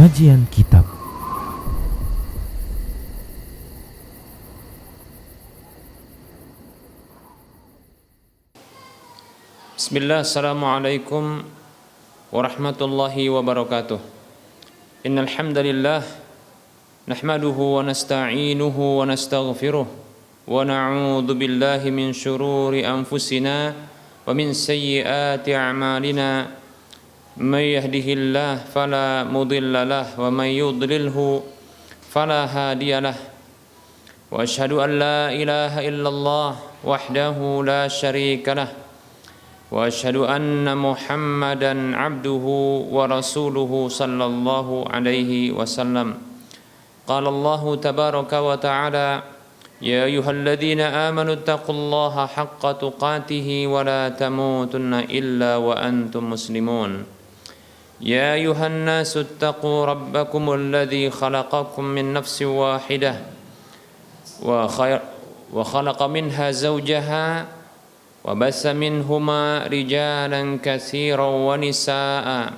Kajian Kitab. Bismillah, assalamualaikum warahmatullahi wabarakatuh. Innal hamdalillah nahmaduhu wa nasta'inuhu wa nastaghfiruh wa na'udzu billahi min shururi anfusina wa min sayyiati a'malina. May yahdihillahu fala mudilla lahu wa may yudlilhu fala hadiyalah. Wa asyhadu an la ilaha illallah wahdahu la syarika lah. Wa asyhadu anna Muhammadan abduhu wa rasuluhu sallallahu alaihi wasallam. Qala Allah tabaraka wa ta'ala, ya ayyuhalladzina amanu taqullaha haqqa tuqatih wa la tamutunna illa wa antum muslimun. Ya ayyuhan nasu ittaqu rabbakumul ladzi khalaqakum min nafsin wahidah wa khalaqa minha zawjaha wa bassa minhuma rijalan katsiran wa nisaa'a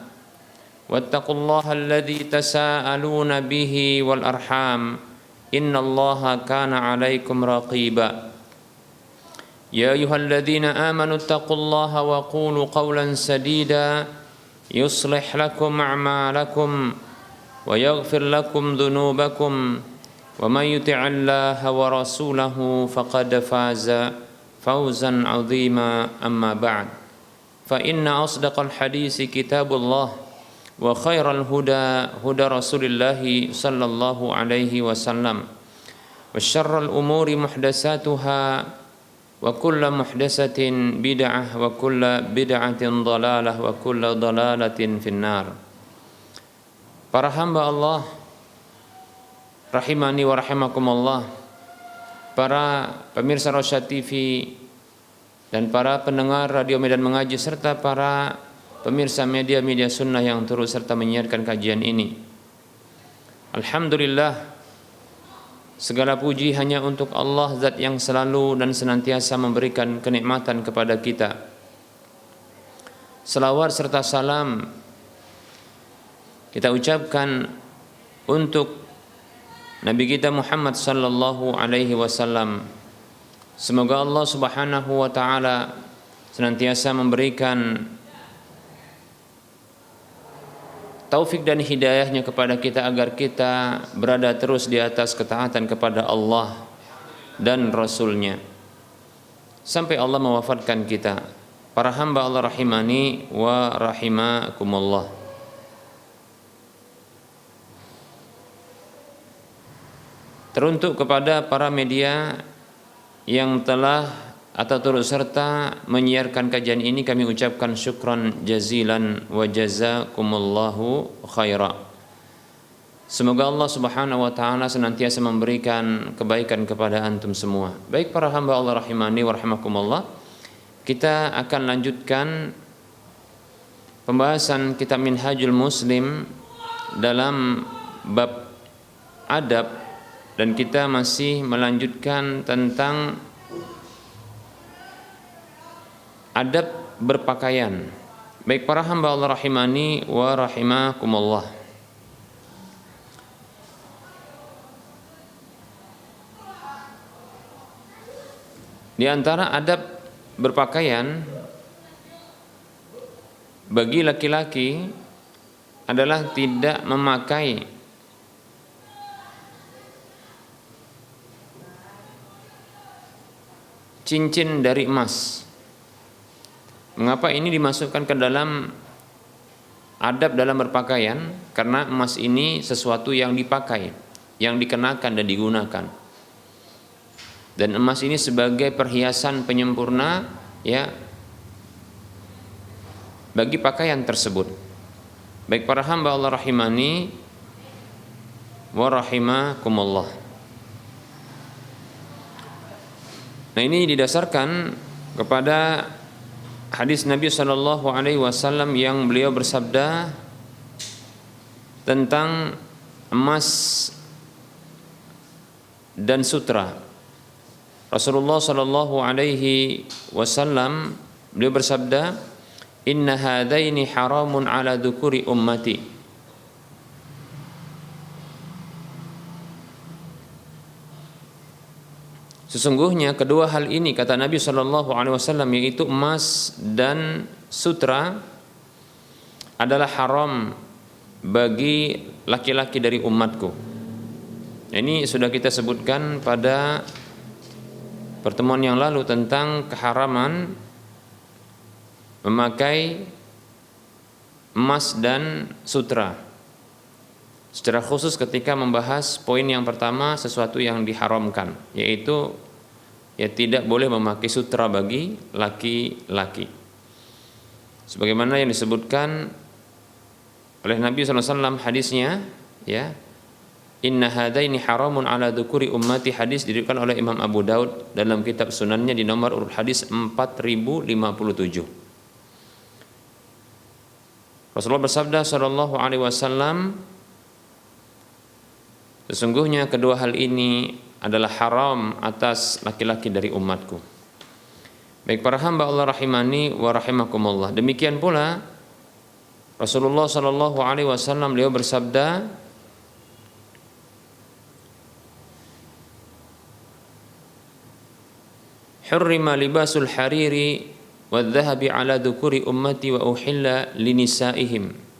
wattaqullaha alladzi tasaaluna bihi wal arham innallaha kana 'alaikum raqiba. Ya ayyuhalladzina amanu taqullaha wa qulu qawlan sadida yuslih lakum a'malakum wa yaghfir lakum dhunubakum wa may yuti'illaha wa rasulahu faqad faza fawzan 'azima. Amma ba'd, fa inna asdaqal hadisi kitabullah wa khairal huda huda Rasulillah sallallahu alaihi wasallam wa syarrul umuri muhdatsatuha wa kullu muhdatsatin bid'ah wa kullu bid'atin dhalalah wa kullu dhalalatin finnar. Para hamba Allah rahimani wa rahimakumullah, para pemirsa Rosyad TV dan para pendengar Radio Medan Mengaji serta para pemirsa media-media sunnah yang turut serta menyiarkan kajian ini. Alhamdulillah, segala puji hanya untuk Allah, zat yang selalu dan senantiasa memberikan kenikmatan kepada kita. Selawat serta salam kita ucapkan untuk Nabi kita Muhammad sallallahu alaihi wasallam. Semoga Allah Subhanahu wa taala senantiasa memberikan taufik dan hidayahnya kepada kita agar kita berada terus di atas ketaatan kepada Allah dan Rasulnya sampai Allah mewafatkan kita. Para hamba Allah rahimani wa rahimakumullah. Teruntuk kepada para media yang telah atau turut serta menyiarkan kajian ini, kami ucapkan syukran jazilan wa jazakumullahu khaira. Semoga Allah Subhanahu wa taala senantiasa memberikan kebaikan kepada antum semua. Baik para hamba Allah rahimani wa rahimakumullah, kita akan lanjutkan pembahasan kitab Minhajul Muslim dalam bab adab, dan kita masih melanjutkan tentang adab berpakaian. Baik para hamba Allah rahimani wa rahimakumullah, di antara adab berpakaian bagi laki-laki adalah tidak memakai cincin dari emas. Mengapa ini dimasukkan ke dalam adab dalam berpakaian? Karena emas ini sesuatu yang dipakai, yang dikenakan dan digunakan. Dan emas ini sebagai perhiasan penyempurna ya bagi pakaian tersebut. Baik para hamba Allah rahimani wa rahimakumullah. Nah, ini didasarkan kepada hadis Nabi sallallahu alaihi wasallam yang beliau bersabda tentang emas dan sutra. Rasulullah sallallahu alaihi wasallam beliau bersabda, inna hadaini haramun ala dzukuri ummati. Sesungguhnya kedua hal ini kata Nabi Shallallahu Alaihi Wasallam yaitu emas dan sutra adalah haram bagi laki-laki dari umatku. Ini sudah kita sebutkan pada pertemuan yang lalu tentang keharaman memakai emas dan sutra. Secara khusus ketika membahas poin yang pertama sesuatu yang diharamkan, yaitu ya tidak boleh memakai sutra bagi laki-laki. Sebagaimana yang disebutkan oleh Nabi SAW hadisnya, ya, inna hadaini haramun ala dzukuri ummati, hadis diriwayatkan oleh Imam Abu Daud dalam kitab sunannya di nomor urut hadis 4057. Rasulullah bersabda sallallahu alaihi wasallam, sesungguhnya kedua hal ini adalah haram atas laki-laki dari umatku. Baik para hamba Allah rahimani wa rahimakumullah. Demikian pula Rasulullah sallallahu alaihi wasallam beliau bersabda, hurrima libasul hariri wadh-dhahabi ala dzukuri ummati wa uhilla linisaihim.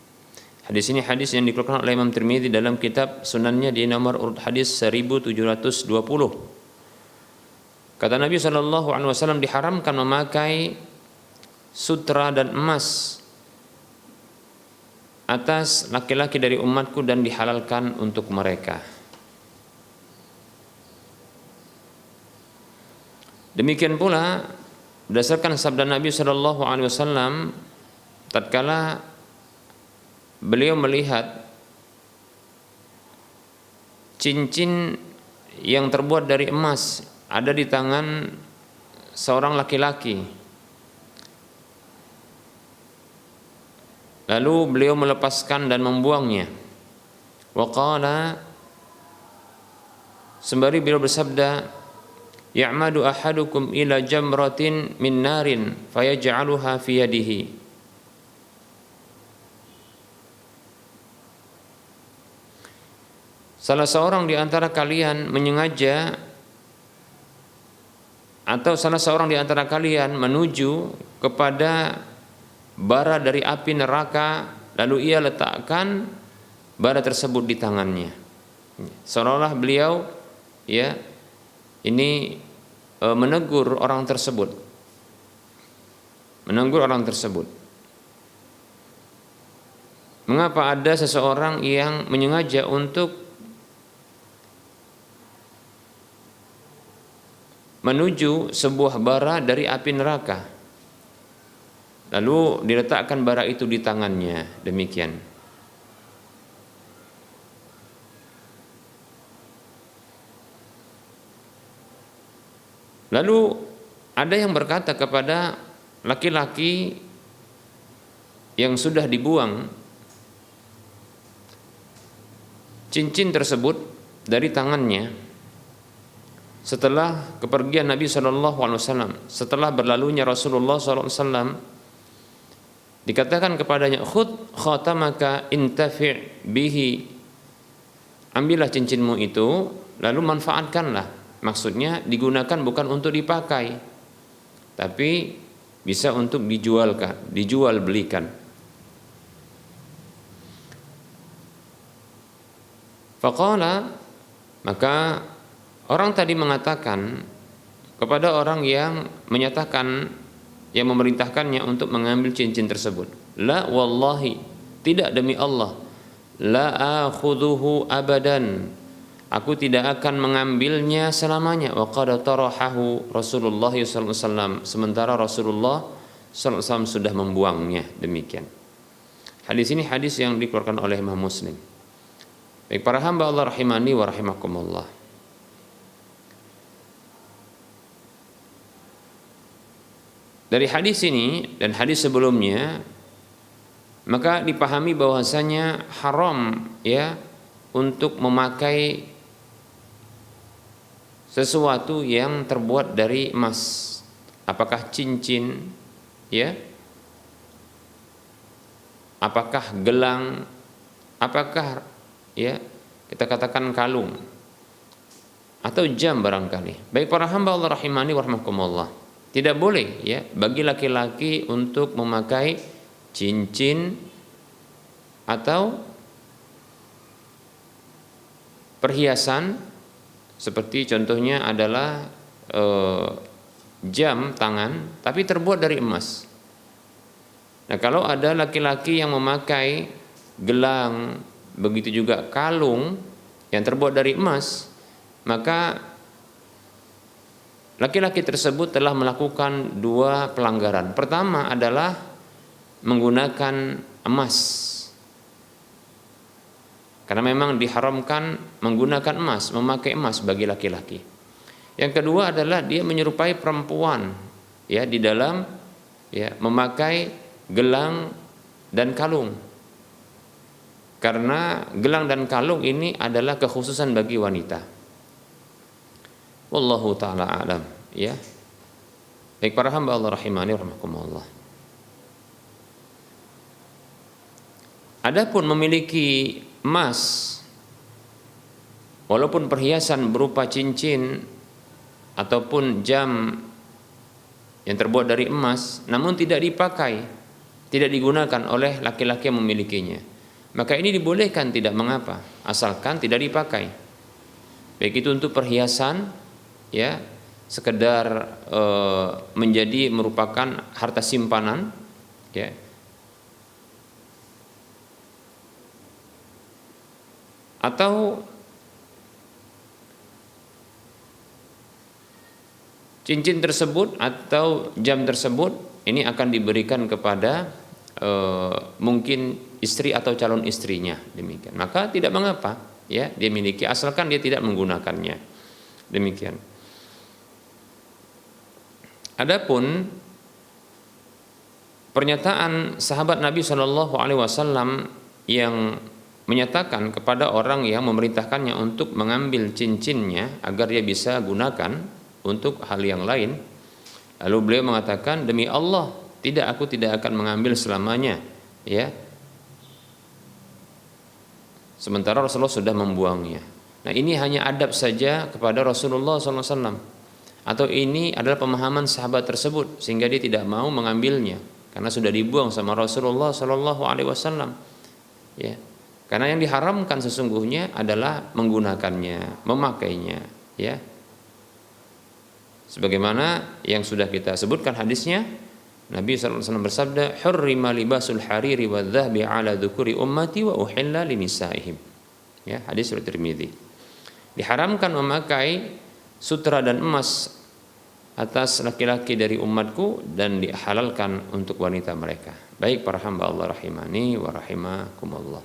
Hadis ini hadis yang dikeluarkan oleh Imam Tirmidzi dalam kitab sunannya di nomor urut hadis 1720. Kata Nabi SAW, diharamkan memakai sutra dan emas atas laki-laki dari umatku dan dihalalkan untuk mereka. Demikian pula berdasarkan sabda Nabi SAW, tatkala beliau melihat cincin yang terbuat dari emas ada di tangan seorang laki-laki, lalu beliau melepaskan dan membuangnya. Wa qala, sembari beliau bersabda, ya'madu ahadukum ila jamratin min narin fayaj'aluha fi yadihi. Salah seorang di antara kalian menyengaja atau salah seorang di antara kalian menuju kepada bara dari api neraka, lalu ia letakkan bara tersebut di tangannya. Seolah-olah beliau ya ini menegur orang tersebut. Menegur orang tersebut. Mengapa ada seseorang yang menyengaja untuk menuju sebuah bara dari api neraka, lalu diletakkan bara itu di tangannya, demikian. Lalu ada yang berkata kepada laki-laki yang sudah dibuang cincin tersebut dari tangannya setelah kepergian Nabi SAW, setelah berlalunya Rasulullah SAW, dikatakan kepadanya, khudh khatamaka intafi' bihi, ambillah cincinmu itu lalu manfaatkanlah. Maksudnya digunakan bukan untuk dipakai, tapi bisa untuk dijual belikan. Faqala, maka orang tadi mengatakan kepada orang yang menyatakan, yang memerintahkannya untuk mengambil cincin tersebut, la wallahi, tidak demi Allah, la akhudhuhu abadan, aku tidak akan mengambilnya selamanya. Wa qad tarahahu Rasulullah sallallahu alaihi wasallam, sementara Rasulullah sallallahu alaihi wasallam sudah membuangnya. Demikian. Hadis ini hadis yang dikeluarkan oleh Imam Muslim. Baik para hamba Allah rahimani wa rahimakumullah. Dari hadis ini dan hadis sebelumnya, maka dipahami bahwasanya haram ya untuk memakai sesuatu yang terbuat dari emas, apakah cincin ya, apakah gelang, apakah ya kita katakan kalung, atau jam barangkali. Baik para hamba Allah rahimani wa rahmakumullah. Tidak boleh ya bagi laki-laki untuk memakai cincin atau perhiasan seperti contohnya adalah jam tangan tapi terbuat dari emas. Nah, kalau ada laki-laki yang memakai gelang, begitu juga kalung yang terbuat dari emas, maka laki-laki tersebut telah melakukan dua pelanggaran. Pertama adalah menggunakan emas, karena memang diharamkan menggunakan emas, memakai emas bagi laki-laki. Yang kedua adalah dia menyerupai perempuan ya di dalam ya memakai gelang dan kalung, karena gelang dan kalung ini adalah kekhususan bagi wanita. Wallahu ta'ala a'lam ya. Baik para hamba Allah rahimani rahimakumullah. Adapun memiliki emas walaupun perhiasan berupa cincin ataupun jam yang terbuat dari emas namun tidak dipakai, tidak digunakan oleh laki-laki yang memilikinya, maka ini dibolehkan, tidak mengapa, asalkan tidak dipakai. Baik itu untuk perhiasan ya, sekedar menjadi merupakan harta simpanan ya, atau cincin tersebut atau jam tersebut ini akan diberikan kepada mungkin istri atau calon istrinya, demikian. Maka tidak mengapa ya dia miliki, asalkan dia tidak menggunakannya, demikian. Adapun pernyataan sahabat Nabi Shallallahu Alaihi Wasallam yang menyatakan kepada orang yang memerintahkannya untuk mengambil cincinnya agar dia bisa gunakan untuk hal yang lain, lalu beliau mengatakan, demi Allah, aku tidak akan mengambil selamanya ya, sementara Rasulullah sudah membuangnya. Nah, ini hanya adab saja kepada Rasulullah SAW, atau ini adalah pemahaman sahabat tersebut sehingga dia tidak mau mengambilnya karena sudah dibuang sama Rasulullah SAW ya. Karena yang diharamkan sesungguhnya adalah menggunakannya, memakainya ya. Sebagaimana yang sudah kita sebutkan hadisnya, Nabi SAW bersabda, hurrima libasul hariri wa dhahbi ala dhukuri ummati wa uhilla linisaihim ya, hadis riwayat Tirmidzi. Diharamkan memakai sutra dan emas atas laki-laki dari umatku dan dihalalkan untuk wanita mereka. Baik para hamba Allah rahimani wa rahimakumullah.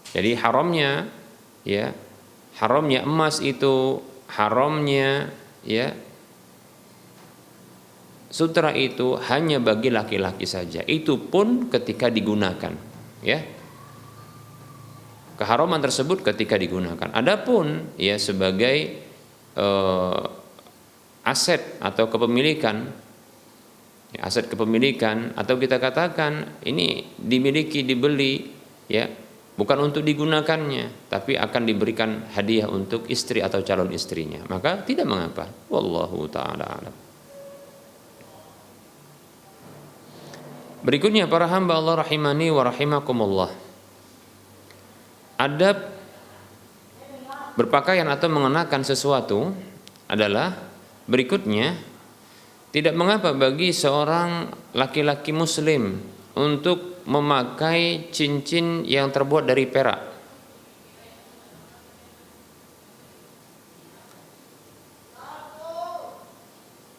Jadi haramnya ya, haramnya emas itu, haramnya ya sutra itu hanya bagi laki-laki saja. Itu pun ketika digunakan ya. Keharaman tersebut ketika digunakan. Adapun ya sebagai aset atau kepemilikan ya, aset kepemilikan atau kita katakan ini dimiliki, dibeli ya, bukan untuk digunakannya tapi akan diberikan hadiah untuk istri atau calon istrinya, maka tidak mengapa. Wallahu ta'ala alam. Berikutnya para hamba Allah rahimani wa rahimakumullah. Adab berpakaian atau mengenakan sesuatu adalah berikutnya, tidak mengapa bagi seorang laki-laki muslim untuk memakai cincin yang terbuat dari perak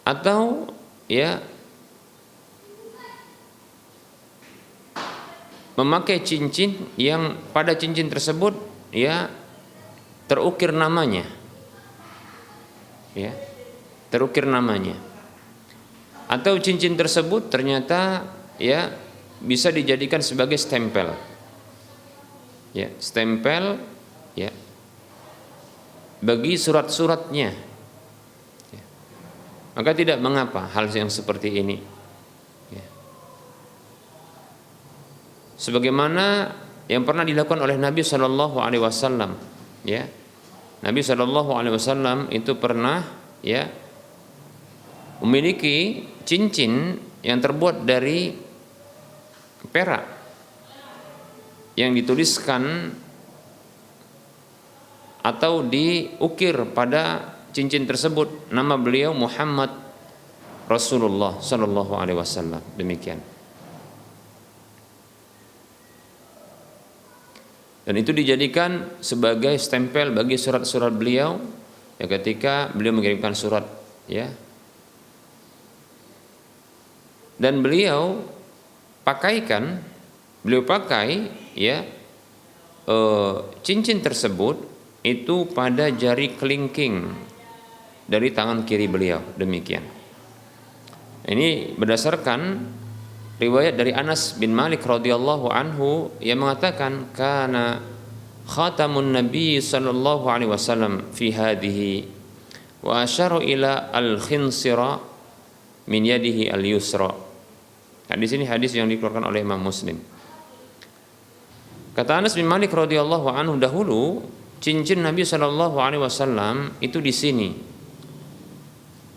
atau ya memakai cincin yang pada cincin tersebut ya terukir namanya ya, terukir namanya, atau cincin tersebut ternyata ya bisa dijadikan sebagai stempel ya, stempel ya bagi surat-suratnya ya. Maka tidak mengapa hal yang seperti ini ya. Sebagaimana yang pernah dilakukan oleh Nabi Shallallahu Alaihi Wasallam ya, Nabi Shallallahu Alaihi Wasallam itu pernah ya memiliki cincin yang terbuat dari perak yang dituliskan atau diukir pada cincin tersebut nama beliau Muhammad Rasulullah Shallallahu Alaihi Wasallam. Demikian. Dan itu dijadikan sebagai stempel bagi surat-surat beliau ya ketika beliau mengirimkan surat ya. Dan beliau pakai ya cincin tersebut itu pada jari kelingking dari tangan kiri beliau. Demikian. Ini berdasarkan riwayat dari Anas bin Malik radhiyallahu anhu yang mengatakan kana khatamun nabi sallallahu alaihi wasallam fi hadhihi wa asyara ila al-khinsira min yadihi al-yusra. Hadis ini hadis yang dikeluarkan oleh Imam Muslim. Kata Anas bin Malik radhiyallahu anhu, dahulu cincin Nabi sallallahu alaihi wasallam itu di sini.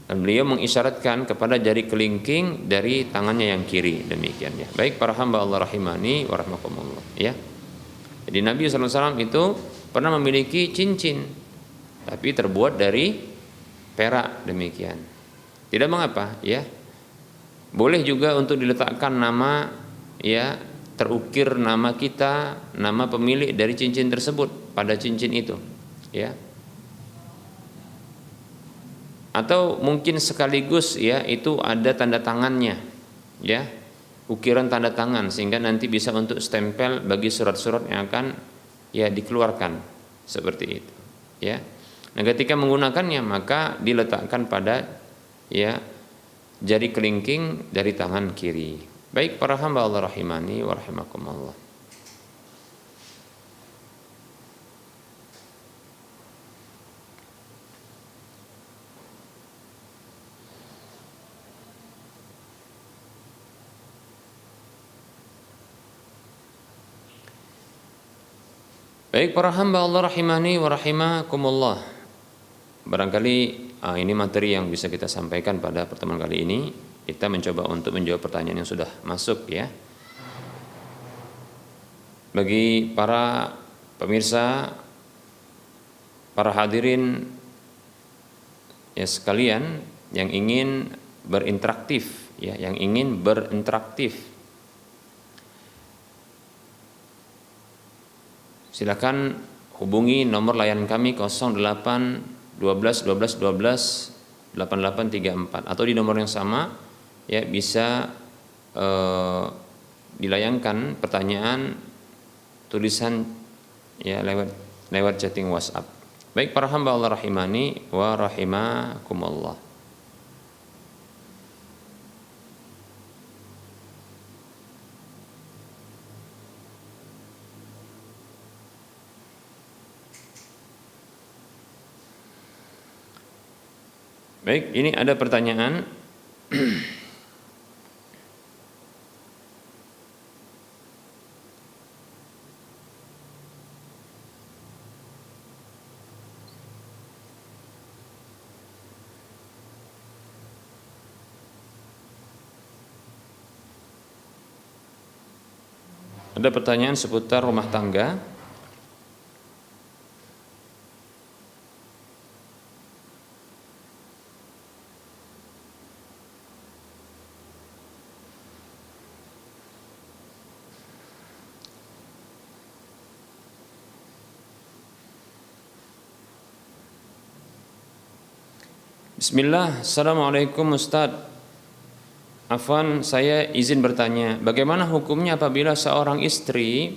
Dan beliau mengisyaratkan kepada jari kelingking dari tangannya yang kiri. Demikian ya. Baik para hamba Allah rahimani wa rahmakumullah ya. Jadi Nabi SAW itu pernah memiliki cincin tapi terbuat dari perak. Demikian. Tidak mengapa ya. Boleh juga untuk diletakkan nama ya, terukir nama kita, nama pemilik dari cincin tersebut pada cincin itu ya. Atau mungkin sekaligus ya itu ada tanda tangannya ya, ukiran tanda tangan sehingga nanti bisa untuk stempel bagi surat-surat yang akan ya dikeluarkan seperti itu ya. Nah ketika menggunakannya maka diletakkan pada ya jari kelingking dari tangan kiri. Baik para hamba Allah rahimani wa rahimakumullah. Baik para hamba Allah rahimani wa rahimakumullah. Barangkali ini materi yang bisa kita sampaikan pada pertemuan kali ini. Kita mencoba untuk menjawab pertanyaan yang sudah masuk ya. Bagi para pemirsa, para hadirin ya sekalian yang ingin berinteraktif ya, yang ingin berinteraktif, silakan hubungi nomor layanan kami 08 12 12 12 8834 atau di nomor yang sama ya bisa dilayangkan pertanyaan tulisan ya lewat chatting WhatsApp. Baik para hamba Allah rahimani wa rahimakumullah. Baik, ini ada pertanyaan. Ada pertanyaan seputar rumah tangga. Bismillah, Assalamualaikum Ustadz. Afwan, saya izin bertanya, bagaimana hukumnya apabila seorang istri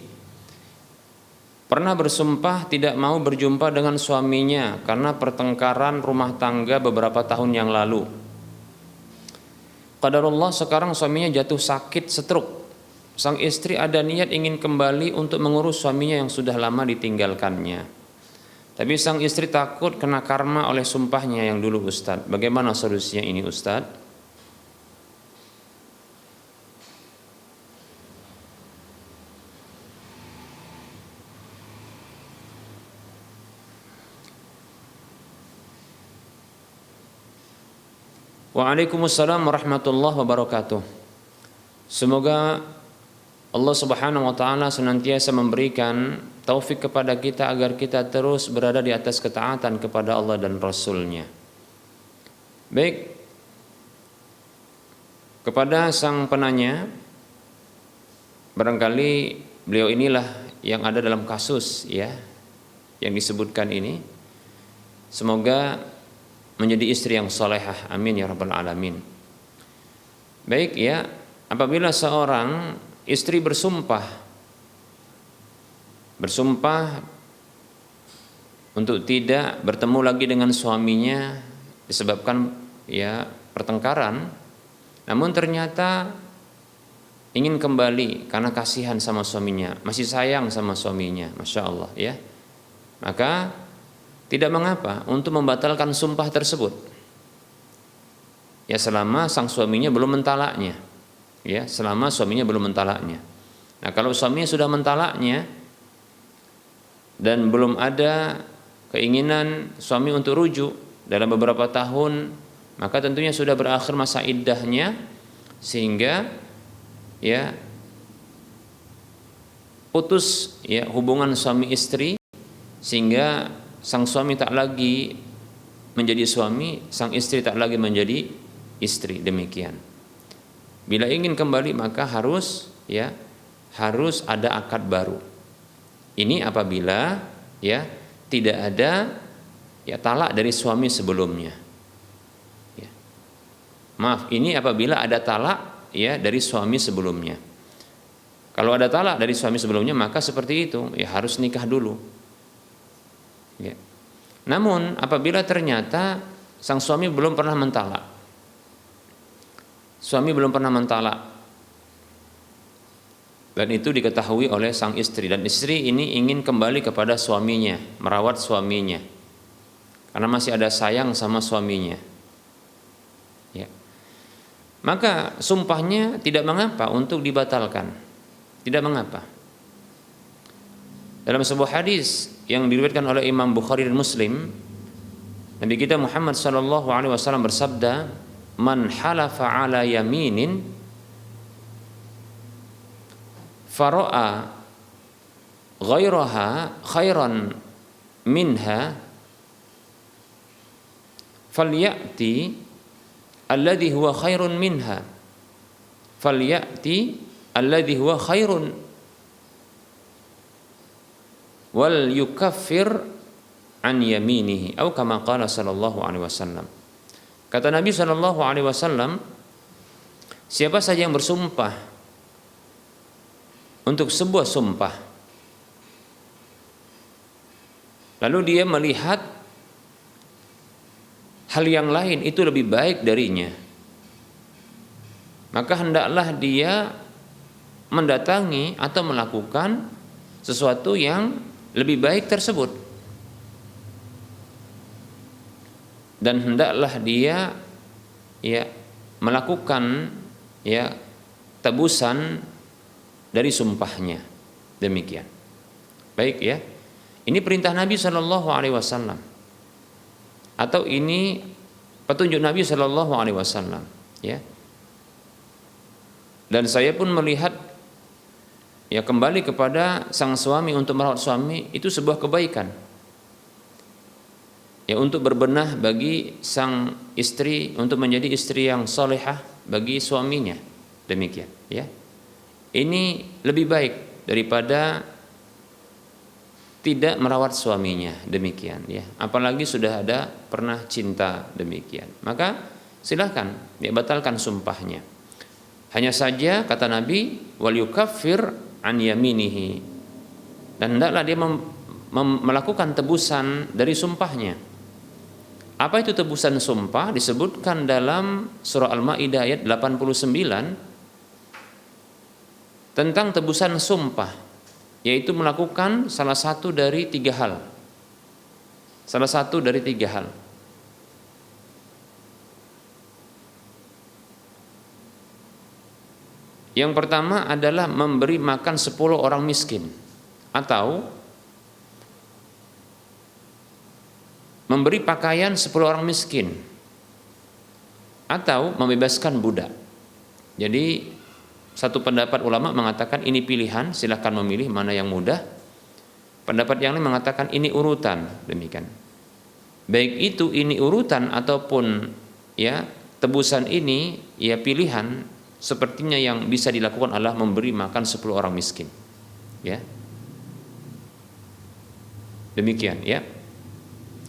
pernah bersumpah tidak mau berjumpa dengan suaminya karena pertengkaran rumah tangga beberapa tahun yang lalu. Qadarullah sekarang suaminya jatuh sakit stroke. Sang istri ada niat ingin kembali untuk mengurus suaminya yang sudah lama ditinggalkannya. Tapi sang istri takut kena karma oleh sumpahnya yang dulu Ustadz. Bagaimana solusinya ini Ustadz? Waalaikumsalam warahmatullahi wabarakatuh. Semoga Allah Subhanahu wa taala senantiasa memberikan taufik kepada kita agar kita terus berada di atas ketaatan kepada Allah dan Rasul-Nya. Baik, kepada sang penanya, barangkali beliau inilah yang ada dalam kasus ya yang disebutkan ini. Semoga menjadi istri yang salehah, amin ya rabbal alamin. Baik ya, apabila seorang istri bersumpah untuk tidak bertemu lagi dengan suaminya disebabkan ya pertengkaran, namun ternyata ingin kembali karena kasihan sama suaminya, masih sayang sama suaminya, masya Allah ya, maka tidak mengapa untuk membatalkan sumpah tersebut. Ya selama sang suaminya belum mentalaknya. Ya, selama suaminya belum mentalaknya. Nah, kalau suaminya sudah mentalaknya dan belum ada keinginan suami untuk rujuk dalam beberapa tahun, maka tentunya sudah berakhir masa iddahnya sehingga ya putus ya hubungan suami istri sehingga sang suami tak lagi menjadi suami, sang istri tak lagi menjadi istri, demikian. Bila ingin kembali maka harus ada akad baru. Ini apabila ya tidak ada ya talak dari suami sebelumnya. Ya. Maaf, ini apabila ada talak ya dari suami sebelumnya. Kalau ada talak dari suami sebelumnya maka seperti itu, ya harus nikah dulu. Ya. Namun apabila ternyata sang suami belum pernah mentalak, dan itu diketahui oleh sang istri, dan istri ini ingin kembali kepada suaminya, merawat suaminya, karena masih ada sayang sama suaminya, ya. Maka sumpahnya tidak mengapa untuk dibatalkan, tidak mengapa. Dalam sebuah hadis yang diriwayatkan oleh Imam Bukhari dan Muslim, Nabi kita Muhammad sallallahu alaihi wasallam bersabda, "Man halafa ala yaminin fara'a ghairaha khairan minha falyati alladhi huwa khairun minha wal yukaffir an yaminihi," atau kama qala sallallahu alaihi wasallam. Kata Nabi sallallahu alaihi wasallam, siapa saja yang bersumpah untuk sebuah sumpah lalu dia melihat hal yang lain itu lebih baik darinya, maka hendaklah dia mendatangi atau melakukan sesuatu yang lebih baik tersebut, dan hendaklah dia ya melakukan ya tebusan dari sumpahnya, demikian. Baik ya, ini perintah Nabi Shallallahu Alaihi Wasallam, atau ini petunjuk Nabi Shallallahu Alaihi Wasallam, ya. Dan saya pun melihat ya kembali kepada sang suami untuk merawat suami itu sebuah kebaikan. Ya, untuk berbenah bagi sang istri untuk menjadi istri yang salehah bagi suaminya. Demikian, ya. Ini lebih baik daripada tidak merawat suaminya, demikian ya. Apalagi sudah ada pernah cinta, demikian. Maka silahkan ya batalkan sumpahnya. Hanya saja kata Nabi, wal yukaffir an yaminihi, dan hendaklah dia melakukan tebusan dari sumpahnya. Apa itu tebusan sumpah? Disebutkan dalam surah Al-Maidah ayat 89 tentang tebusan sumpah, yaitu melakukan salah satu dari tiga hal. Yang pertama adalah memberi makan 10 orang miskin, atau memberi pakaian 10 orang miskin, atau membebaskan budak. Jadi satu pendapat ulama mengatakan ini pilihan, silahkan memilih mana yang mudah. Pendapat yang lain mengatakan ini urutan, demikian. Baik itu ini urutan ataupun ya tebusan ini ya pilihan, sepertinya yang bisa dilakukan adalah memberi makan 10 orang miskin. Ya. Demikian ya.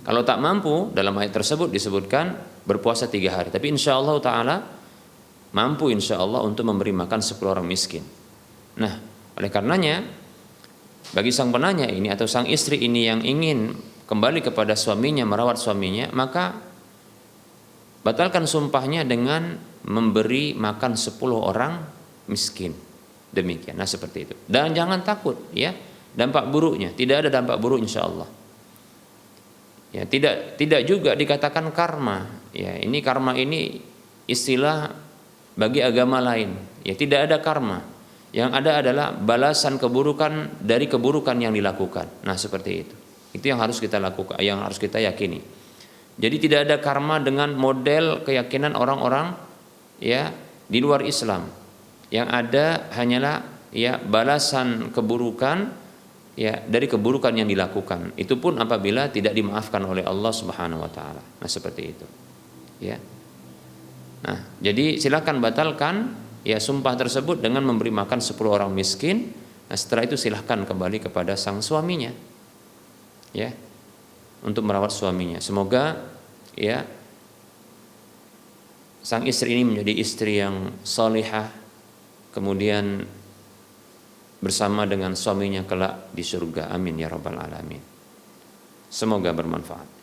Kalau tak mampu, dalam ayat tersebut disebutkan berpuasa 3 hari. Tapi insya Allah ta'ala mampu insya Allah untuk memberi makan 10 orang miskin. Nah, oleh karenanya bagi sang penanya ini atau sang istri ini yang ingin kembali kepada suaminya, merawat suaminya, maka batalkan sumpahnya dengan memberi makan 10 orang miskin. Demikian. Nah, seperti itu. Dan jangan takut ya dampak buruknya. Tidak ada dampak buruk insya Allah. Ya, tidak juga dikatakan karma. Ya, ini karma ini istilah bagi agama lain. Ya, tidak ada karma. Yang ada adalah balasan keburukan dari keburukan yang dilakukan. Nah, seperti itu. Itu yang harus kita lakukan, yang harus kita yakini. Jadi tidak ada karma dengan model keyakinan orang-orang ya di luar Islam. Yang ada hanyalah ya balasan keburukan ya dari keburukan yang dilakukan. Itu pun apabila tidak dimaafkan oleh Allah Subhanahu wa taala. Nah, seperti itu. Ya. Nah, jadi silakan batalkan ya sumpah tersebut dengan memberi makan 10 orang miskin. Nah, setelah itu silahkan kembali kepada sang suaminya. Ya. Untuk merawat suaminya. Semoga ya sang istri ini menjadi istri yang salihah, kemudian bersama dengan suaminya kelak di surga. Amin ya rabbal alamin. Semoga bermanfaat.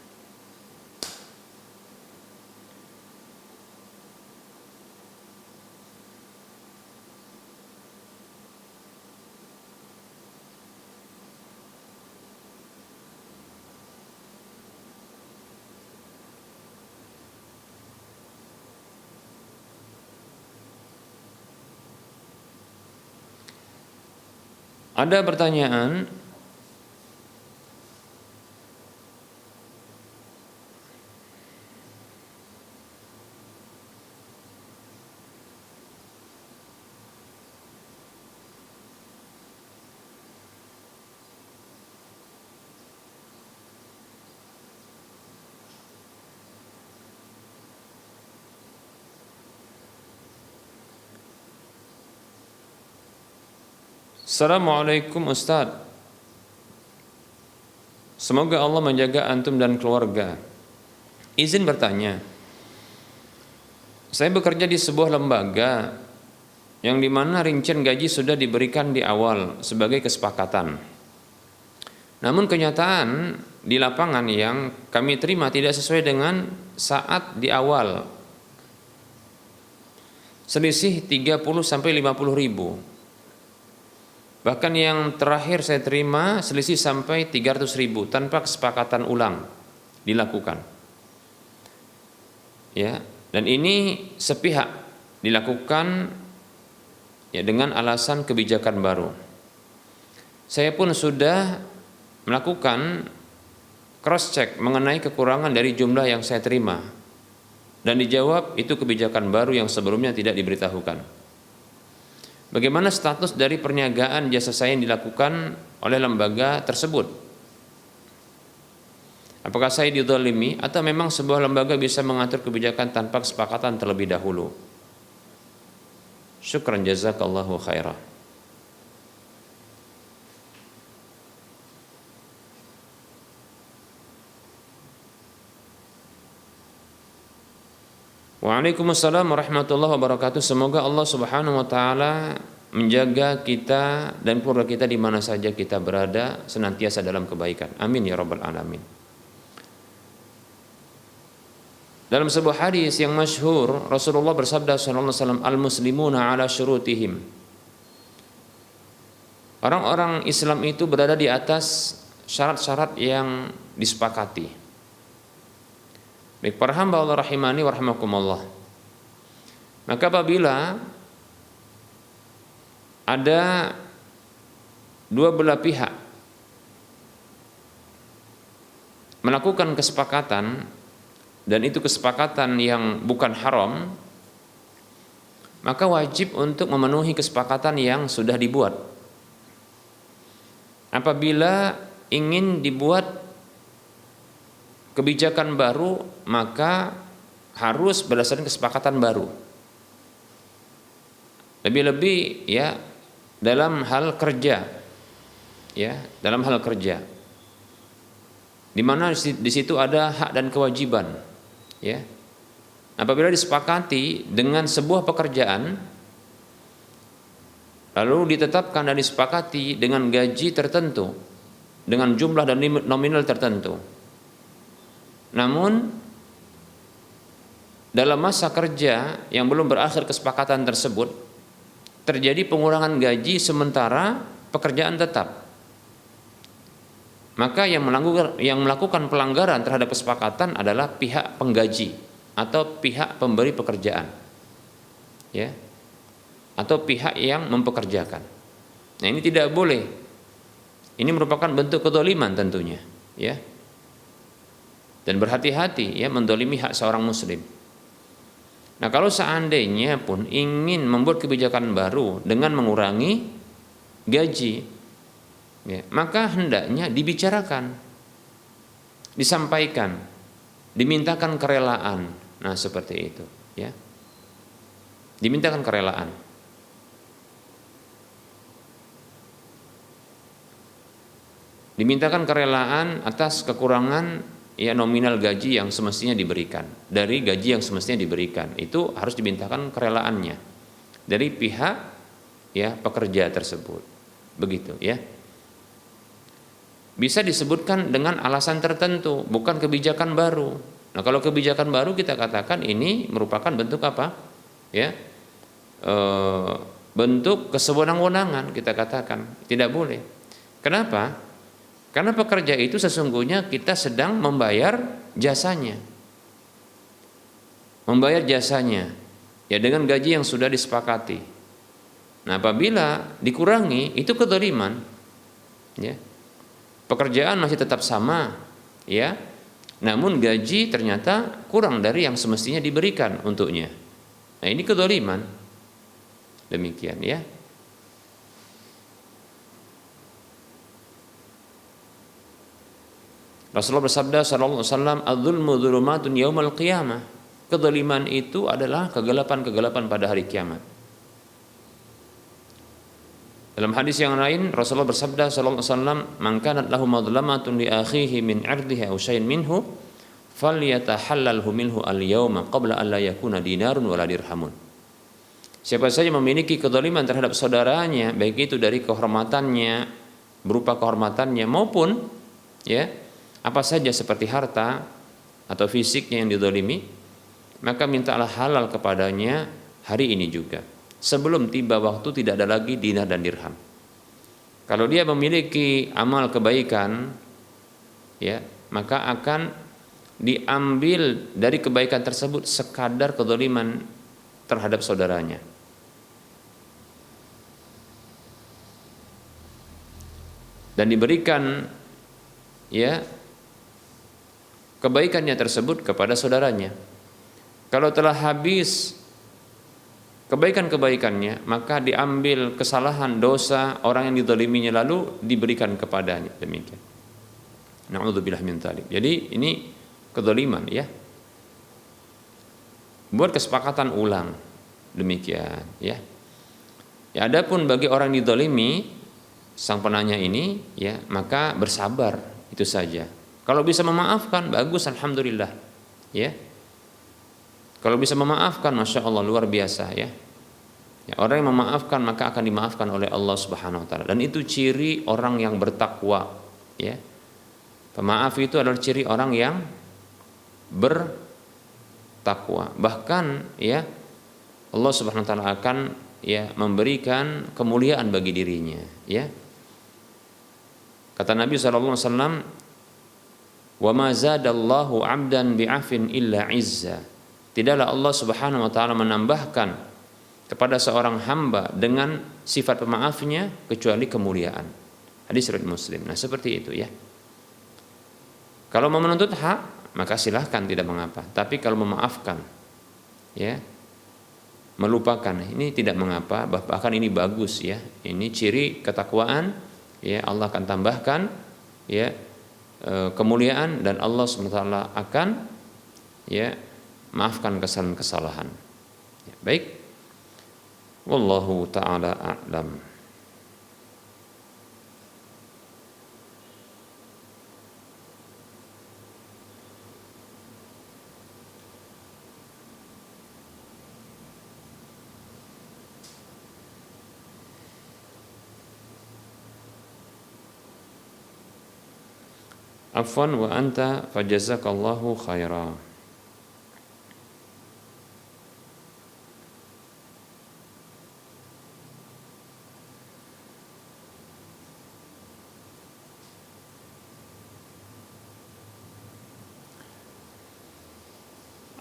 Ada pertanyaan, Assalamualaikum Ustaz, semoga Allah menjaga antum dan keluarga. Izin bertanya, saya bekerja di sebuah lembaga yang dimana rincian gaji sudah diberikan di awal sebagai kesepakatan. Namun kenyataan di lapangan yang kami terima tidak sesuai dengan saat di awal. Selisih 30 sampai 50 ribu. Bahkan yang terakhir saya terima selisih sampai 300 ribu tanpa kesepakatan ulang dilakukan. Ya, dan ini sepihak dilakukan ya dengan alasan kebijakan baru. Saya pun sudah melakukan cross check mengenai kekurangan dari jumlah yang saya terima. Dan dijawab itu kebijakan baru yang sebelumnya tidak diberitahukan. Bagaimana status dari perniagaan jasa saya yang dilakukan oleh lembaga tersebut? Apakah saya dizalimi atau memang sebuah lembaga bisa mengatur kebijakan tanpa kesepakatan terlebih dahulu? Syukran jazakallahu khairah. Waalaikumsalam warahmatullahi wabarakatuh. Semoga Allah Subhanahu wa taala menjaga kita dan keluarga kita di mana saja kita berada senantiasa dalam kebaikan. Amin ya rabbal alamin. Dalam sebuah hadis yang masyhur, Rasulullah bersabda sallallahu alaihi wasallam, "Al-muslimuna ala syurutihim." Orang-orang Islam itu berada di atas syarat-syarat yang disepakati. Baik para hamba Allah rahimani wa rahimakumullah. Maka apabila ada dua belah pihak melakukan kesepakatan dan itu kesepakatan yang bukan haram, maka wajib untuk memenuhi kesepakatan yang sudah dibuat. Apabila ingin dibuat kebijakan baru, maka harus berdasarkan kesepakatan baru. Lebih-lebih ya dalam hal kerja, ya dalam hal kerja, di mana di situ ada hak dan kewajiban, ya. Apabila disepakati dengan sebuah pekerjaan, lalu ditetapkan dan disepakati dengan gaji tertentu, dengan jumlah dan nominal tertentu, namun dalam masa kerja yang belum berakhir kesepakatan tersebut terjadi pengurangan gaji sementara pekerjaan tetap, maka yang melakukan pelanggaran terhadap kesepakatan adalah pihak penggaji atau pihak pemberi pekerjaan, ya, atau pihak yang mempekerjakan. Nah, ini tidak boleh. Ini merupakan bentuk kedzaliman tentunya, ya. Dan berhati-hati ya mendolimi hak seorang muslim. Nah, kalau seandainya pun ingin membuat kebijakan baru dengan mengurangi gaji, ya, maka hendaknya dibicarakan, disampaikan, dimintakan kerelaan. Nah, seperti itu, ya. Dimintakan kerelaan. Dimintakan kerelaan atas kekurangan ya nominal gaji yang semestinya diberikan, dari gaji yang semestinya diberikan, itu harus dimintakan kerelaannya dari pihak ya pekerja tersebut, begitu ya. Bisa disebutkan dengan alasan tertentu, bukan kebijakan baru. Nah, kalau kebijakan baru kita katakan ini merupakan bentuk apa? Ya, bentuk kesewenang-wenangan, kita katakan tidak boleh. Kenapa? Karena pekerja itu sesungguhnya kita sedang membayar jasanya. Membayar jasanya ya dengan gaji yang sudah disepakati. Nah, apabila dikurangi itu kedzaliman, ya. Pekerjaan masih tetap sama, ya. Namun gaji ternyata kurang dari yang semestinya diberikan untuknya. Nah, ini kedzaliman. Demikian ya. Rasulullah bersabda sallallahu alaihi wasallam, "Adzulmu dzulumatun yaumal qiyamah." Kedzaliman itu adalah kegelapan-kegelapan pada hari kiamat. Dalam hadis yang lain Rasulullah bersabda sallallahu alaihi wasallam, "Man kanat lahu madlamatun li akhihi min 'irdihi aw syai'in minhu, falyatahallalhu minhu al-yauma qabla an la yakuna dinarun wala dirhamun." Siapa saja memiliki kedzaliman terhadap saudaranya, baik itu dari kehormatannya, berupa kehormatannya maupun ya apa saja seperti harta atau fisiknya yang dizalimi, maka mintalah halal kepadanya hari ini juga, sebelum tiba waktu tidak ada lagi dinar dan dirham. Kalau dia memiliki amal kebaikan, ya, maka akan diambil dari kebaikan tersebut sekadar kezaliman terhadap saudaranya. Dan diberikan ya kebaikannya tersebut kepada saudaranya. Kalau telah habis kebaikan-kebaikannya, maka diambil kesalahan dosa orang yang dizaliminya lalu diberikan kepadanya. Demikian. Na'udzubillah min dzalik. Jadi ini kedzaliman ya. Buat kesepakatan ulang. Demikian ya. Ya, adapun bagi orang yang dizalimi sang penanya ini ya, maka bersabar itu saja. Kalau bisa memaafkan bagus, alhamdulillah ya. Kalau bisa memaafkan, masya Allah luar biasa ya. Ya, orang yang memaafkan maka akan dimaafkan oleh Allah Subhanahu Wa Taala, dan itu ciri orang yang bertakwa ya. Pemaaf itu adalah ciri orang yang bertakwa. Bahkan ya Allah Subhanahu Wa Taala akan ya memberikan kemuliaan bagi dirinya ya. Kata Nabi SAW, "Wa ma zadallahu 'abdan bi'afin illa 'izza." Tidaklah Allah Subhanahu wa taala menambahkan kepada seorang hamba dengan sifat pemaafnya kecuali kemuliaan. Hadis riwayat Muslim. Nah, seperti itu ya. Kalau mau menuntut hak, maka silahkan, tidak mengapa. Tapi kalau memaafkan, ya, melupakan, ini tidak mengapa, bahkan ini bagus, ya. Ini ciri ketakwaan, ya. Allah akan tambahkan, ya, kemuliaan, dan Allah SWT akan, ya, maafkan kesalahan-kesalahan. Ya, baik. Wallahu ta'ala a'lam. Afwan wa anta fajazakallahu khaira.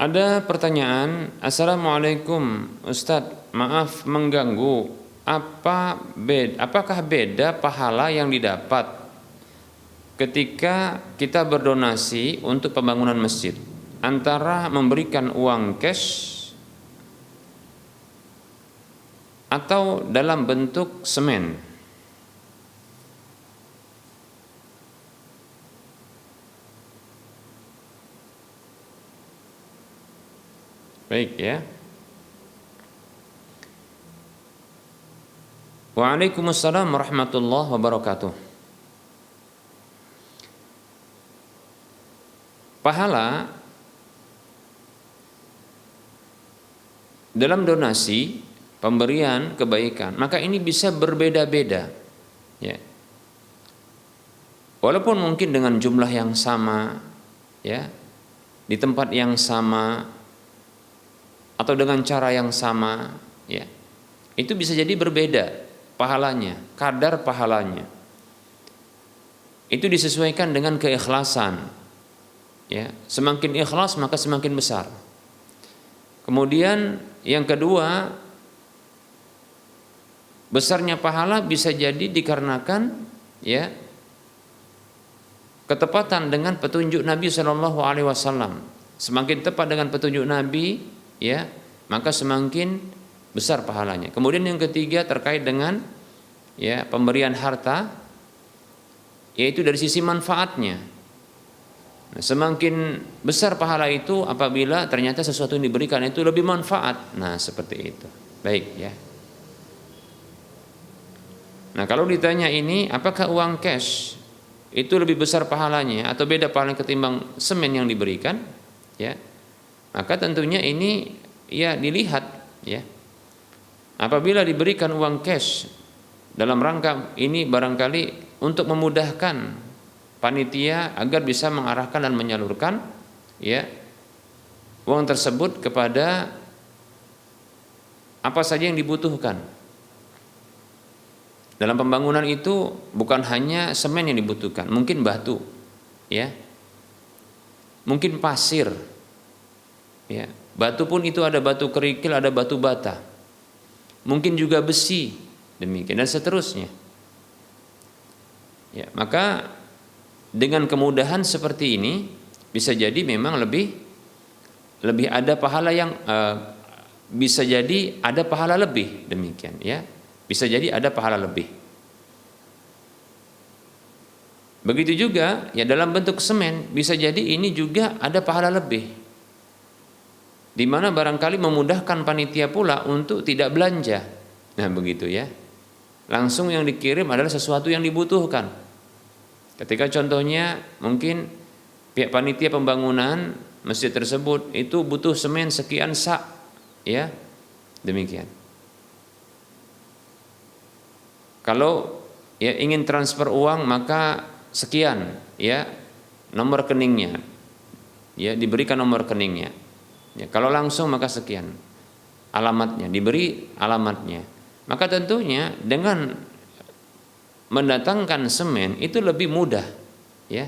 Ada pertanyaan, Assalamualaikum Ustadz, maaf mengganggu, apakah beda pahala yang didapat ketika kita berdonasi untuk pembangunan masjid antara memberikan uang cash atau dalam bentuk semen? Baik, ya. Waalaikumsalam warahmatullahi wabarakatuh. Pahala dalam donasi, pemberian kebaikan, maka ini bisa berbeda-beda, ya. Walaupun mungkin dengan jumlah yang sama, ya, di tempat yang sama, atau dengan cara yang sama, ya, itu bisa jadi berbeda pahalanya, kadar pahalanya. Itu disesuaikan dengan keikhlasan, ya. Semakin ikhlas maka semakin besar. Kemudian yang kedua, besarnya pahala bisa jadi dikarenakan, ya, ketepatan dengan petunjuk Nabi Shallallahu Alaihi Wasallam. Semakin tepat dengan petunjuk Nabi, ya, maka semakin besar pahalanya. Kemudian yang ketiga terkait dengan, ya, pemberian harta, yaitu dari sisi manfaatnya. Nah, semakin besar pahala itu apabila ternyata sesuatu yang diberikan itu lebih manfaat. Nah, seperti itu. Baik, ya. Nah, kalau ditanya ini, apakah uang cash itu lebih besar pahalanya atau beda pahalanya ketimbang semen yang diberikan, ya, maka tentunya ini, ya, dilihat, ya. Apabila diberikan uang cash dalam rangka ini barangkali untuk memudahkan panitia agar bisa mengarahkan dan menyalurkan, ya, uang tersebut kepada apa saja yang dibutuhkan. Dalam pembangunan itu bukan hanya semen yang dibutuhkan, mungkin batu, ya, mungkin pasir, ya. Batu pun itu ada batu kerikil, ada batu bata, mungkin juga besi, demikian dan seterusnya, ya. Maka dengan kemudahan seperti ini bisa jadi memang lebih ada pahala yang bisa jadi ada pahala lebih, demikian, ya. Bisa jadi ada pahala lebih. Begitu juga, ya, dalam bentuk semen bisa jadi ini juga ada pahala lebih, di mana barangkali memudahkan panitia pula untuk tidak belanja. Nah, begitu, ya. Langsung yang dikirim adalah sesuatu yang dibutuhkan. Ketika contohnya mungkin pihak panitia pembangunan masjid tersebut itu butuh semen sekian sak, ya, demikian. Kalau, ya, ingin transfer uang maka sekian, ya, nomor rekeningnya, ya, diberikan nomor rekeningnya. Ya, kalau langsung maka sekian, alamatnya diberi alamatnya. Maka tentunya dengan mendatangkan semen itu lebih mudah, ya,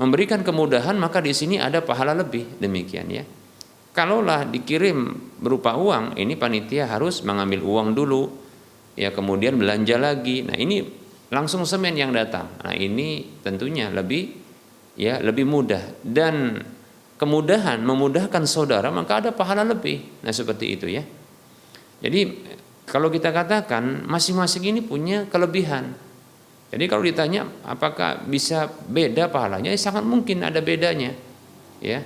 memberikan kemudahan, maka di sini ada pahala lebih, demikian, ya. Kalaulah dikirim berupa uang, ini panitia harus mengambil uang dulu, ya, kemudian belanja lagi. Nah, ini langsung semen yang datang. Nah, ini tentunya lebih, ya, lebih mudah, dan memudahkan saudara, maka ada pahala lebih. Nah, seperti itu ya. Jadi kalau kita katakan masing-masing ini punya kelebihan. Jadi kalau ditanya apakah bisa beda pahalanya, ya sangat mungkin ada bedanya. Ya.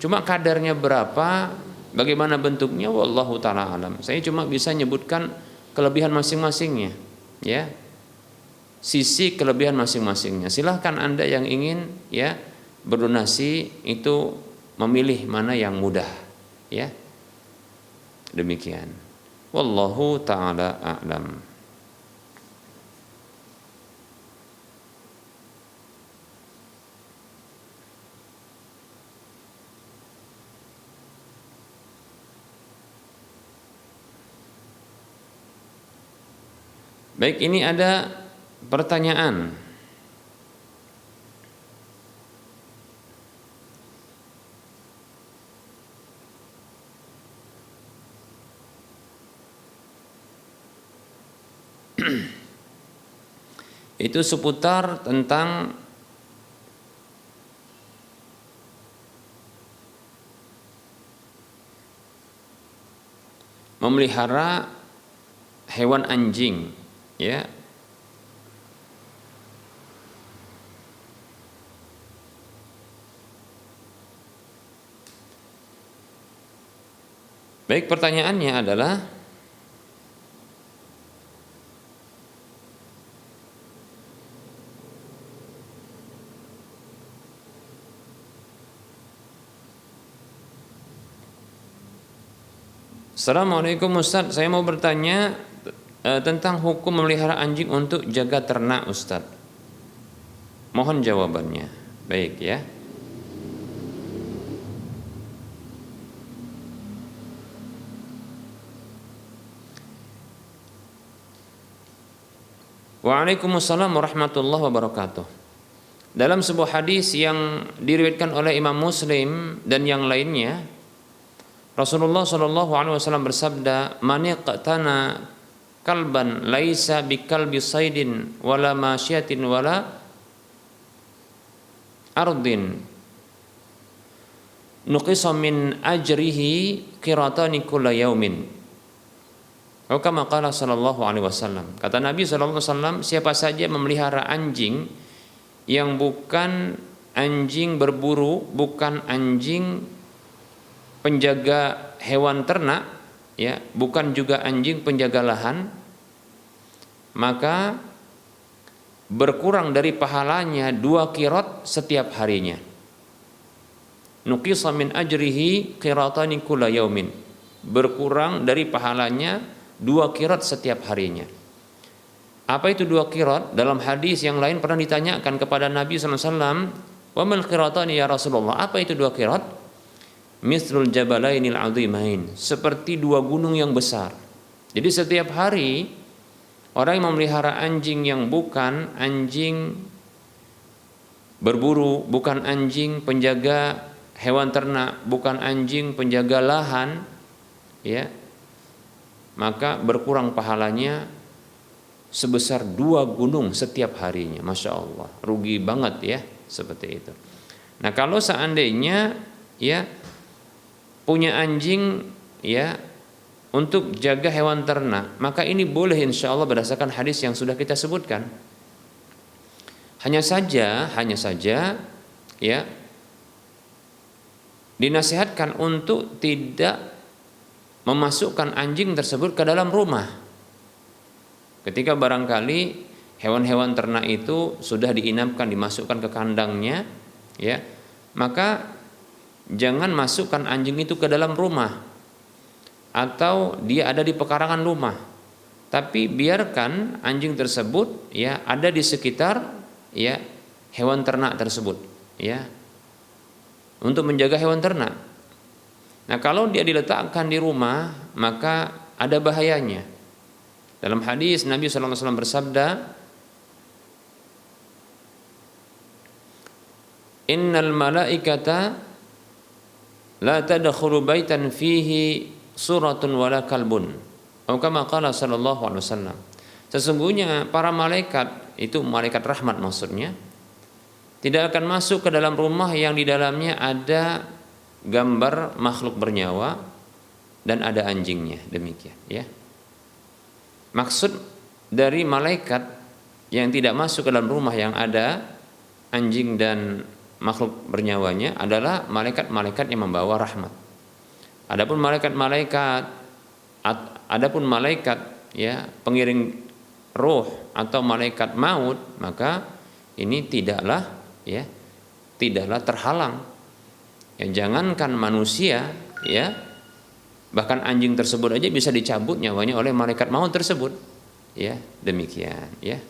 Cuma kadarnya berapa, bagaimana bentuknya, wallahu taala alam. Saya cuma bisa nyebutkan kelebihan masing-masingnya, ya. Sisi kelebihan masing-masingnya. Silahkan Anda yang ingin ya berdonasi itu memilih mana yang mudah, ya. Demikian. Wallahu taala a'lam. Baik, ini ada pertanyaan. Itu seputar tentang memelihara hewan anjing, ya. Baik, pertanyaannya adalah Assalamualaikum Ustaz, saya mau bertanya tentang hukum memelihara anjing untuk jaga ternak Ustaz. Mohon jawabannya. Baik ya. Waalaikumsalam warahmatullahi wabarakatuh. Dalam sebuah hadis yang diriwayatkan oleh Imam Muslim dan yang lainnya, Rasulullah Shallallahu Alaihi Wasallam bersabda, "Man iqtana kalban laisa bikalbi saidin wala masyatin wala ardin nuqisa min ajrihi qiratani kulla yaumin." Atau kama qala sallallahu alaihi wasallam. Kata Nabi sallallahu alaihi wasallam, siapa saja memelihara anjing yang bukan anjing berburu, bukan anjing penjaga hewan ternak, ya, bukan juga anjing penjaga lahan, maka berkurang dari pahalanya 2 qirat setiap harinya. Nuqisa min ajrihi qiratani kulla yaumin. Berkurang dari pahalanya 2 qirat setiap harinya. Apa itu 2 qirat? Dalam hadis yang lain pernah ditanyakan kepada Nabi sallallahu alaihi wasallam, "Wa mal qiratani ya Rasulullah?" Apa itu 2 qirat? Mislul jabalainil azimain, seperti 2 gunung yang besar. Jadi setiap hari orang yang memelihara anjing yang bukan anjing berburu, bukan anjing penjaga hewan ternak, bukan anjing penjaga lahan, ya, maka berkurang pahalanya sebesar 2 gunung setiap harinya. Masya Allah, rugi banget ya, seperti itu. Nah, kalau seandainya ya punya anjing ya untuk jaga hewan ternak, maka ini boleh insya Allah berdasarkan hadis yang sudah kita sebutkan. Hanya saja ya dinasihatkan untuk tidak memasukkan anjing tersebut ke dalam rumah. Ketika barangkali hewan-hewan ternak itu sudah diinapkan, dimasukkan ke kandangnya, ya, maka jangan masukkan anjing itu ke dalam rumah atau dia ada di pekarangan rumah. Tapi biarkan anjing tersebut ya ada di sekitar ya hewan ternak tersebut, ya, untuk menjaga hewan ternak. Nah, kalau dia diletakkan di rumah maka ada bahayanya. Dalam hadis Nabi sallallahu alaihi wasallam bersabda, "Innal malaikata la tadkhulu baitan fihi suratun wala kalbun." Atau kama qala sallallahu alaihi wasallam. Sesungguhnya para malaikat, itu malaikat rahmat maksudnya, tidak akan masuk ke dalam rumah yang di dalamnya ada gambar makhluk bernyawa dan ada anjingnya, demikian ya. Maksud dari malaikat yang tidak masuk ke dalam rumah yang ada anjing dan makhluk bernyawanya adalah malaikat-malaikat yang membawa rahmat. Adapun malaikat ya pengiring roh atau malaikat maut, maka ini tidaklah terhalang. Ya, jangankan manusia ya, bahkan anjing tersebut aja bisa dicabut nyawanya oleh malaikat maut tersebut. Ya, demikian ya.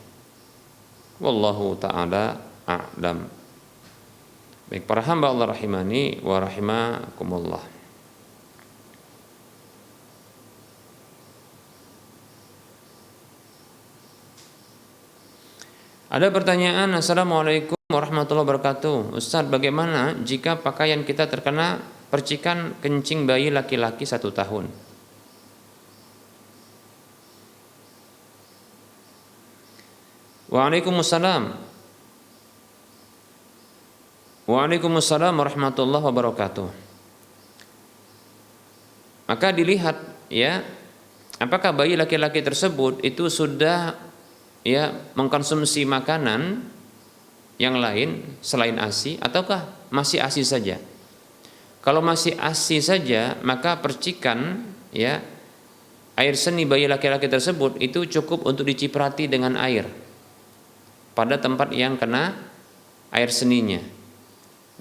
Wallahu taala a'lam. Baik para hamba Allah rahimani wa rahimakumullah. Ada pertanyaan, Assalamualaikum warahmatullahi wabarakatuh. Ustaz, bagaimana jika pakaian kita terkena percikan kencing bayi laki-laki 1 tahun? Waalaikumsalam warahmatullahi wabarakatuh. Maka dilihat ya, apakah bayi laki-laki tersebut itu sudah ya mengkonsumsi makanan yang lain selain ASI ataukah masih ASI saja. Kalau masih ASI saja, maka percikan ya air seni bayi laki-laki tersebut itu cukup untuk diciprati dengan air pada tempat yang kena air seninya.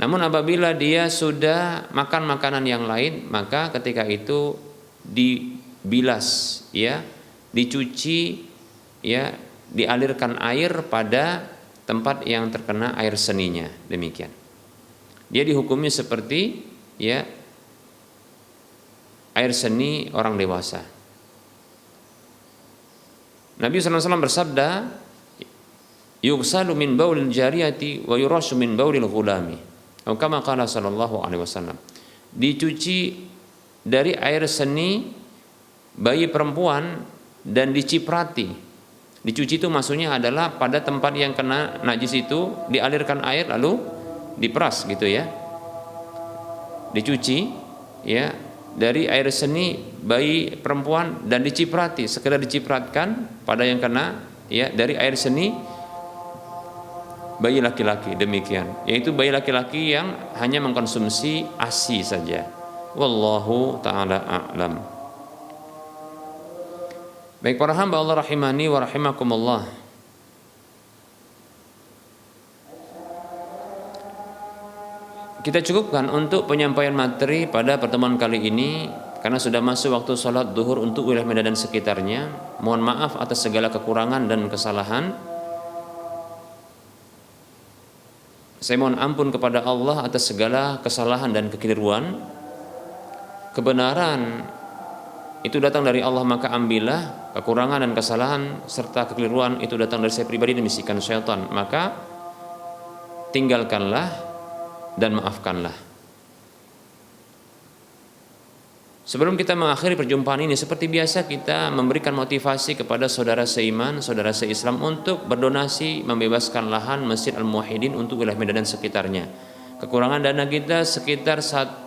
Namun apabila dia sudah makan makanan yang lain, maka ketika itu dibilas ya, dicuci ya, dialirkan air pada tempat yang terkena air seninya, demikian. Dia dihukumi seperti ya air seni orang dewasa. Nabi SAW bersabda, yughsalu min baulil jariyati wa yurashu min baulil ghulami. Atau kama qala sallallahu alaihi wasallam. Dicuci dari air seni bayi perempuan dan diciprati. Dicuci itu maksudnya adalah pada tempat yang kena najis itu dialirkan air lalu diperas gitu ya. Dicuci ya dari air seni bayi perempuan dan diciprati, sekedar dicipratkan pada yang kena ya dari air seni bayi laki-laki, demikian. Yaitu bayi laki-laki yang hanya mengkonsumsi ASI saja. Wallahu taala a'lam. Baik para hamba Allah rahimani wa rahimakumullah. Kita cukupkan untuk penyampaian materi pada pertemuan kali ini karena sudah masuk waktu sholat duhur untuk wilayah Medan dan sekitarnya. Mohon maaf atas segala kekurangan dan kesalahan. Saya mohon ampun kepada Allah atas segala kesalahan dan kekeliruan. Kebenaran itu datang dari Allah, maka ambillah. Kekurangan dan kesalahan serta kekeliruan itu datang dari saya pribadi dan bisikan syaitan, maka tinggalkanlah dan maafkanlah. Sebelum kita mengakhiri perjumpaan ini, seperti biasa kita memberikan motivasi kepada saudara seiman, saudara seislam untuk berdonasi membebaskan lahan Masjid Al-Muwahhidin untuk wilayah Medan dan sekitarnya. Kekurangan dana kita sekitar 1,4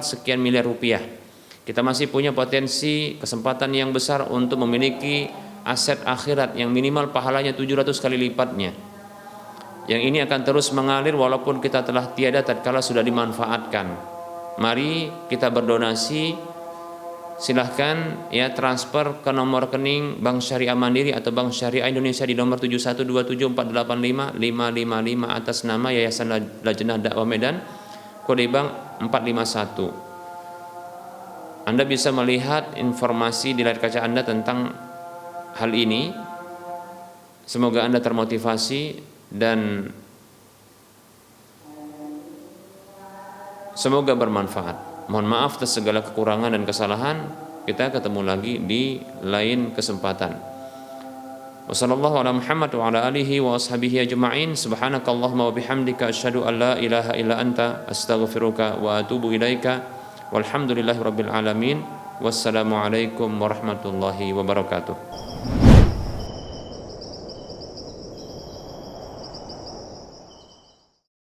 sekian miliar rupiah. Kita masih punya potensi kesempatan yang besar untuk memiliki aset akhirat yang minimal pahalanya 700 kali lipatnya. Yang ini akan terus mengalir walaupun kita telah tiada tatkala sudah dimanfaatkan. Mari kita berdonasi. Silahkan ya transfer ke nomor rekening Bank Syariah Mandiri atau Bank Syariah Indonesia di nomor 71274855555 atas nama Yayasan Lajnah Dakwah Medan, kode bank 451. Anda bisa melihat informasi di layar kaca Anda tentang hal ini. Semoga Anda termotivasi dan semoga bermanfaat. Mohon maaf atas segala kekurangan dan kesalahan. Kita ketemu lagi di lain kesempatan. Wassallallahu ala Muhammad wa ala alihi wa ashabihi ajma'in. Subhanakallahumma wa bihamdika asyhadu an la ilaha illa anta astaghfiruka wa atubu ilaika. Walhamdulillahi rabbil alamin. Wassalamualaikum warahmatullahi wabarakatuh.